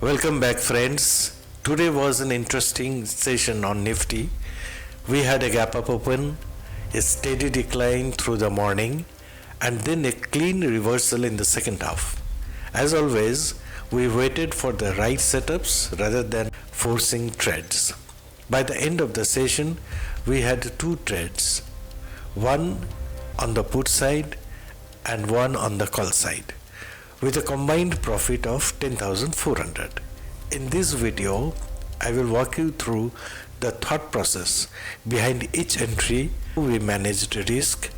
Welcome back, friends. Today was an interesting session on Nifty. We had a gap up open, a steady decline through the morning, and then a clean reversal in the second half. As always, we waited for the right setups rather than forcing trades. By the end of the session, we had two trades, one on the put side and one on the call side, with a combined profit of 10,400. In this video, I will walk you through the thought process behind each entry, how we managed risk,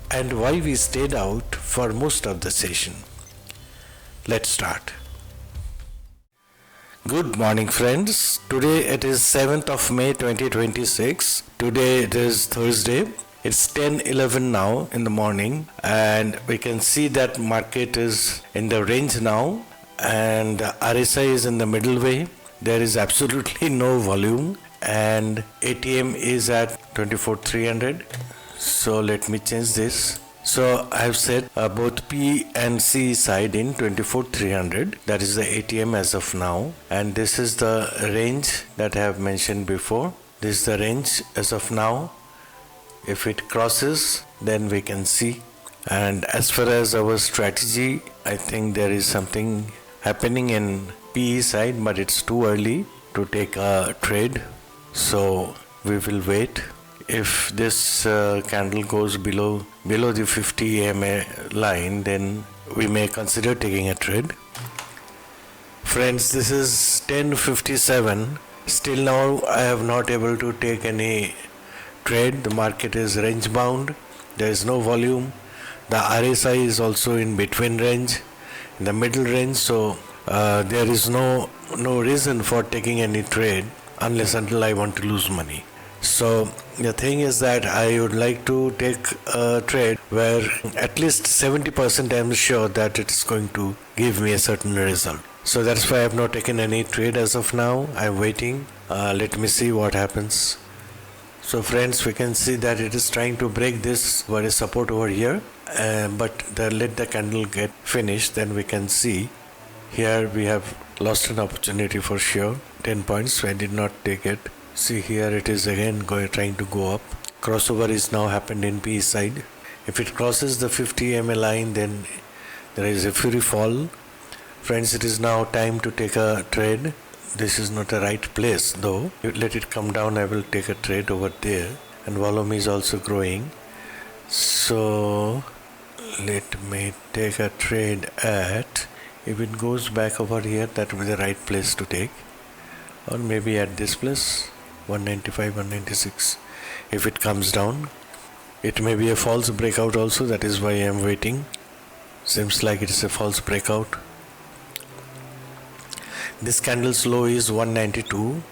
and why we stayed out for most of the session. Let's start. Good morning, friends. Today it is 7th of May 2026. Today it is Thursday. It's 10:11 now in the morning, and we can see that market is in the range now, and RSI is in the middle way. There is absolutely no volume, and ATM is at 24,300. So let me change this. So I have set both P and C side in 24,300. That is the ATM as of now, and this is the range that I have mentioned before. This is the range as of now. If it crosses, then we can see. And as far as our strategy, I think there is something happening in PE side, but it's too early to take a trade. So we will wait. If this candle goes below the 50 EMA line, then we may consider taking a trade. Friends, this is 10:57. Still now I have not able to take any trade. The market is range bound. There is no volume. The RSI is also in between range, in the middle range. So there is no reason for taking any trade until I want to lose money. So the thing is that I would like to take a trade where at least 70% I am sure that it is going to give me a certain result. So that's why I have not taken any trade as of now. I am waiting. Let me see what happens. So friends, we can see that it is trying to break this very support over here, but let the candle get finished, then we can see. Here we have lost an opportunity for sure, 10 points, so I did not take it. See here it is again trying to go up. Crossover is now happened in P side. If it crosses the 50 EMA line, then there is a fury fall. Friends, it is now time to take a trade. This is not the right place though. Let it come down, I will take a trade over there, and volume is also growing. So let me take a trade at, if it goes back over here, that will be the right place to take, or maybe at this place, 195, 196. If it comes down, it may be a false breakout also. That is why I am waiting. Seems like it is a false breakout. This candle's low is 192.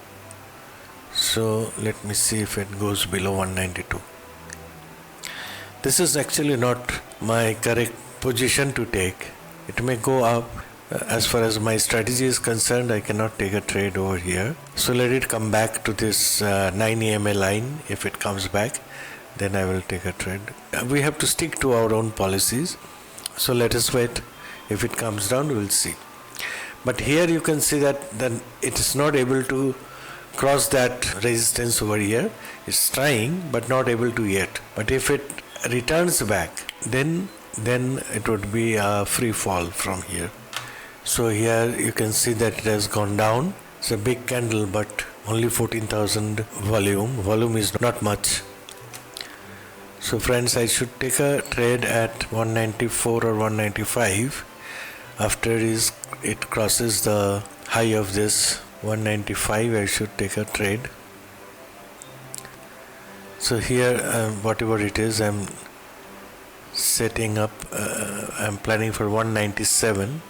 So let me see if it goes below 192. This is actually not my correct position to take. It may go up. As far as my strategy is concerned, I cannot take a trade over here. So let it come back to this 9 EMA line. If it comes back, then I will take a trade. We have to stick to our own policies. So let us wait. If it comes down, we will see. But here you can see that then it is not able to cross that resistance over here. It's trying but not able to yet. But if it returns back, then it would be a free fall from here. So here you can see that it has gone down. It's a big candle, but only 14,000 volume. Volume is not much. So friends, I should take a trade at 194 or 195. After it crosses the high of this 195, I should take a trade. So here, whatever it is, I'm setting up, I'm planning for 197.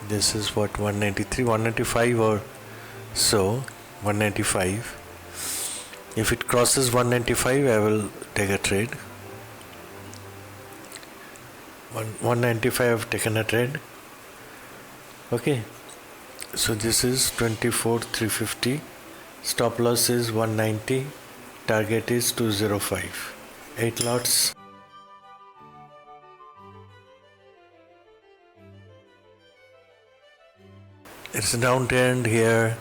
This is what, 193, 195 or so, 195. If it crosses 195, I will take a trade. 195, I have taken a trade. Okay, so this is 24,350. Stop loss is 190. Target is 205. 8 lots. it's a downtrend here.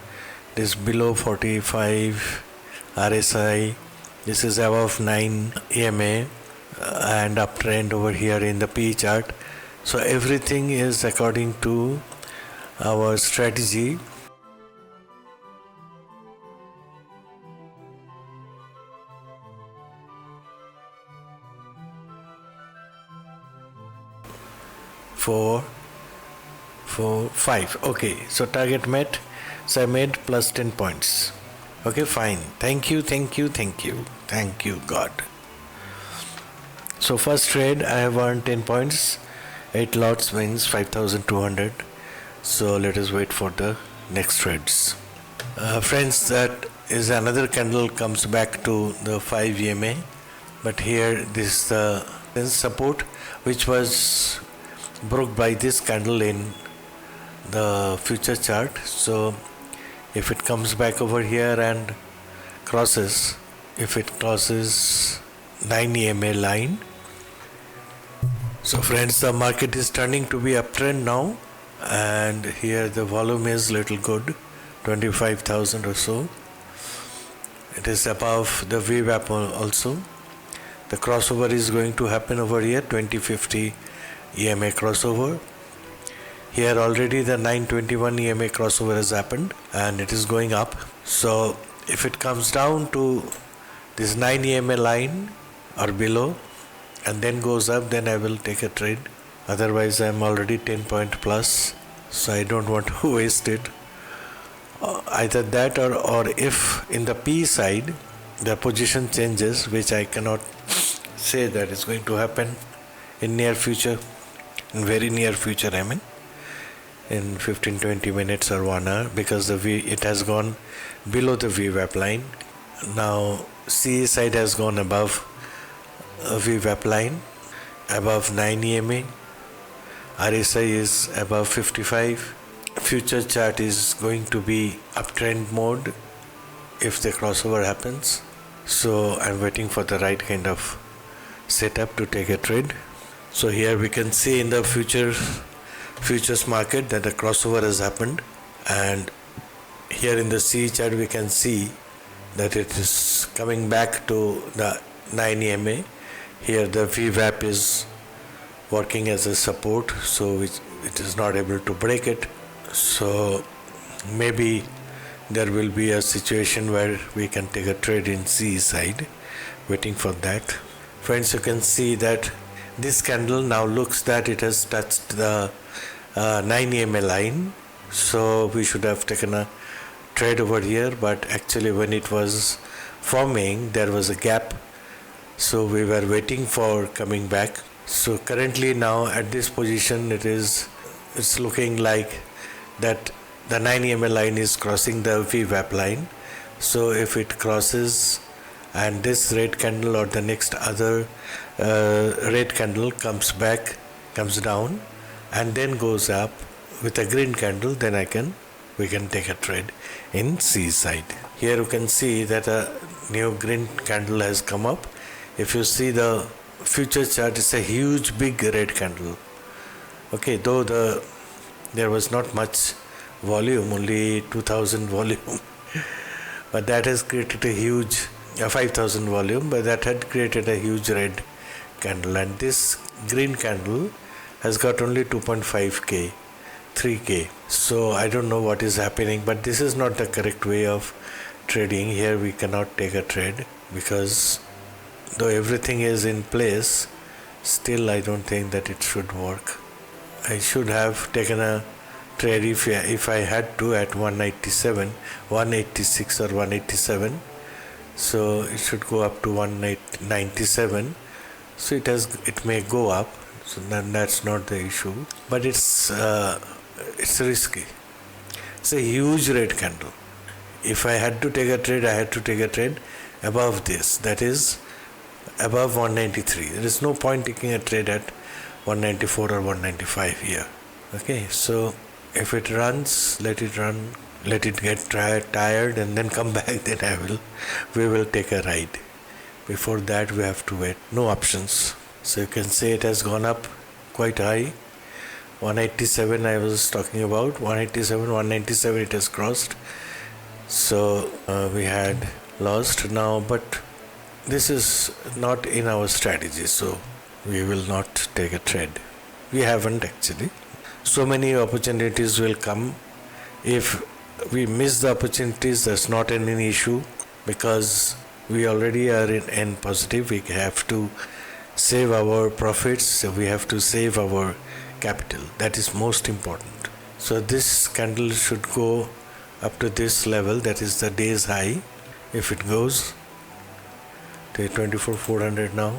It is below 45 RSI. This is above 9 EMA and uptrend over here in the P chart. So everything is according to our strategy. Four, 5. Okay, so target met. So I made plus 10 points. Okay, fine. Thank you, God. So first trade I have earned 10 points. 8 lots means 5,200. So let us wait for the next trades. Friends, that is another candle comes back to the 5 EMA. But here this is the support which was broke by this candle in the future chart. So if it comes back over here and crosses, if it crosses 9 EMA line, so friends, the market is turning to be uptrend now, and here the volume is little good, 25,000 or so. It is above the VWAP also. The crossover is going to happen over here, 2050 EMA crossover. Here already the 921 EMA crossover has happened and it is going up. So if it comes down to this 9 EMA line or below and then goes up, then I will take a trade. Otherwise I am already 10 point plus, so I don't want to waste it. Either that or if in the P side the position changes, which I cannot say that is going to happen in near future, in very near future I mean, in 15-20 minutes or 1 hour, because it has gone below the VWAP line. Now CA side has gone above VWAP line, above 9 EMA. RSI is above 55. Future chart is going to be uptrend mode if the crossover happens. So I'm waiting for the right kind of setup to take a trade. So here we can see in the futures market that the crossover has happened, and here in the C chart we can see that it is coming back to the 9 EMA. Here the VWAP is working as a support, so it is not able to break it. So maybe there will be a situation where we can take a trade in C side, waiting for that. Friends, you can see that this candle now looks that it has touched the 9 EMA line, so we should have taken a trade over here, but actually when it was forming there was a gap, so we were waiting for coming back. So currently now at this position it's looking like that the 9 EMA line is crossing the VWAP line. So if it crosses and this red candle or the next other red candle comes down and then goes up with a green candle, then we can take a trade in C side. Here you can see that a new green candle has come up. If you see the future chart, it's a huge big red candle. Okay, though there was not much volume, only 2000 volume, but that has created a huge 5000 volume, but that had created a huge red candle, and this green candle has got only 2.5k, 3k. So I don't know what is happening, but this is not the correct way of trading. Here we cannot take a trade because though everything is in place, still I don't think that it should work. I should have taken a trade if I had to at 197, 186 or 187. So it should go up to 197. So it may go up. So then that's not the issue. But it's risky. It's a huge red candle. If I had to take a trade, I had to take a trade above this. That is above 193. There is no point taking a trade at 194 or 195 here. Okay, so if it runs, let it run, let it get tired and then come back, then we will take a ride. Before that we have to wait, no options. So you can say it has gone up quite high, 187 I was talking about, 187, 197 it has crossed. So we had lost now, but this is not in our strategy, so we will not take a trade. We haven't actually. So many opportunities will come. If we miss the opportunities, that's not an issue, because we already are in positive. We have to save our profits, so we have to save our capital. That is most important. So this candle should go up to this level, that is the day's high. If it goes to 24,400 now,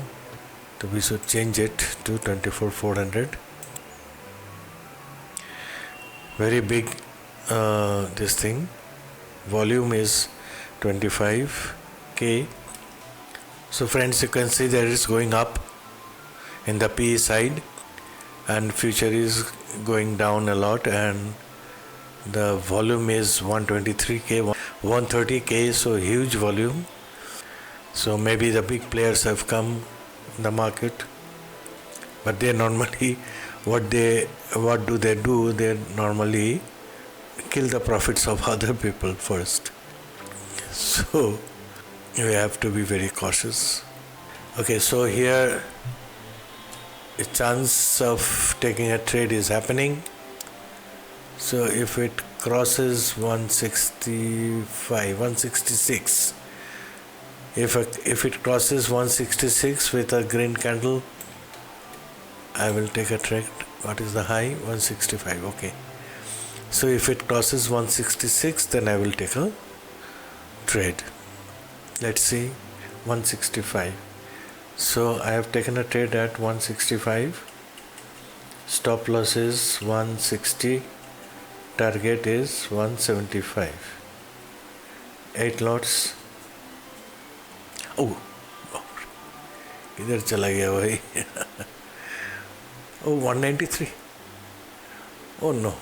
so we should change it to 24,400. Very big this thing. Volume is 25k. So friends, you can see that it's going up in the PE side, and future is going down a lot, and the volume is 123k, 130k, so huge volume. So maybe the big players have come in the market, but they normally what do? They normally kill the profits of other people first. So we have to be very cautious. Okay, so here a chance of taking a trade is happening. So if it crosses 165, 166, if it crosses 166 with a green candle, I will take a trade. What is the high? 165. Okay. So if it crosses 166, then I will take a trade. Let's see, 165. So I have taken a trade at 165. Stop loss is 160. Target is 175. 8 lots. Oh, इधर चला गया भाई. Oh, 193. Oh no.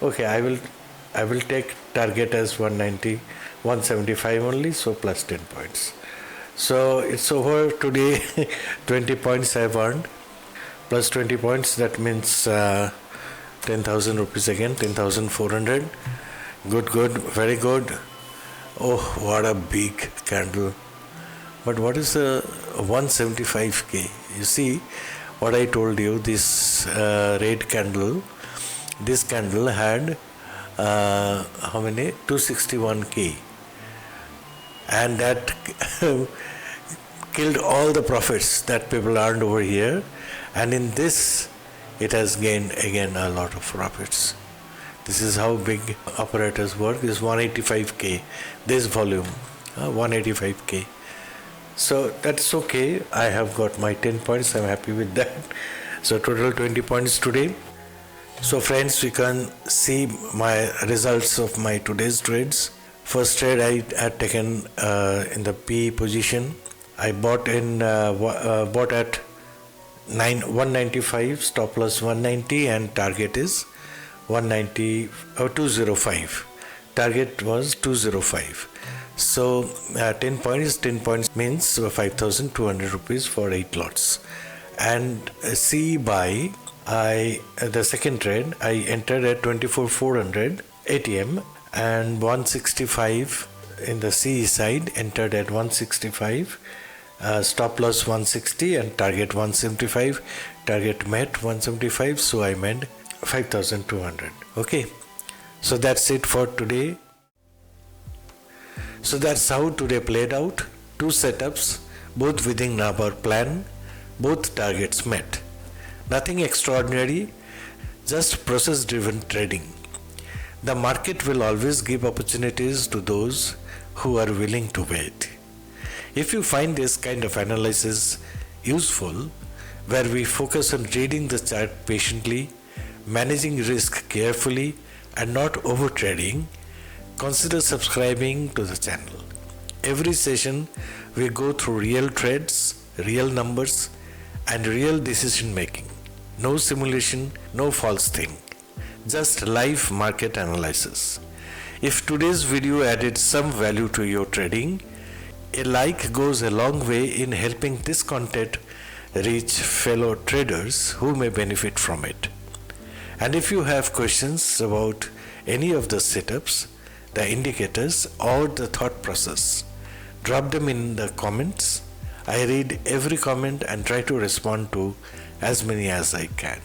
Okay, I will take target as 190, 175 only, so plus 10 points. So it's over today. 20 points I have earned, plus 20 points, that means 10,000 rupees again, 10,400. Good, very good. Oh, what a big candle. But what is the 175k? You see what I told you, this red candle, this candle had how many? 261k, and that killed all the profits that people earned over here, and in this it has gained again a lot of profits. This is how big operators work. This 185k, this volume, 185k. So that's okay. I have got my 10 points. I'm happy with that. So total 20 points today. So friends, we can see my results of my today's trades. First trade I had taken in the P position. I bought at 195, stop loss 190, and target is 190 or 205. Target was 205. So 10 points means 5,200 rupees for 8 lots. And C buy, the second trade I entered at 24,400 ATM, and 165 in the C side, entered at 165, stop loss 160 and target 175. Target met 175, so I made 5,200. Okay, so that's it for today. So that's how today played out. 2 setups, both within our plan, both targets met. Nothing extraordinary, just process driven trading. The market will always give opportunities to those who are willing to wait. If you find this kind of analysis useful, where we focus on reading the chart patiently, managing risk carefully, and not overtrading, consider subscribing to the channel. Every session we go through real trades, real numbers, and real decision making. No simulation, no false thing. Just live market analysis. If today's video added some value to your trading, a like goes a long way in helping this content reach fellow traders who may benefit from it. And if you have questions about any of the setups, the indicators, or the thought process, drop them in the comments. I read every comment and try to respond to as many as I can.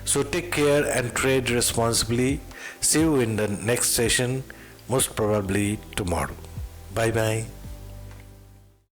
So take care and trade responsibly. See you in the next session, most probably tomorrow. Bye bye.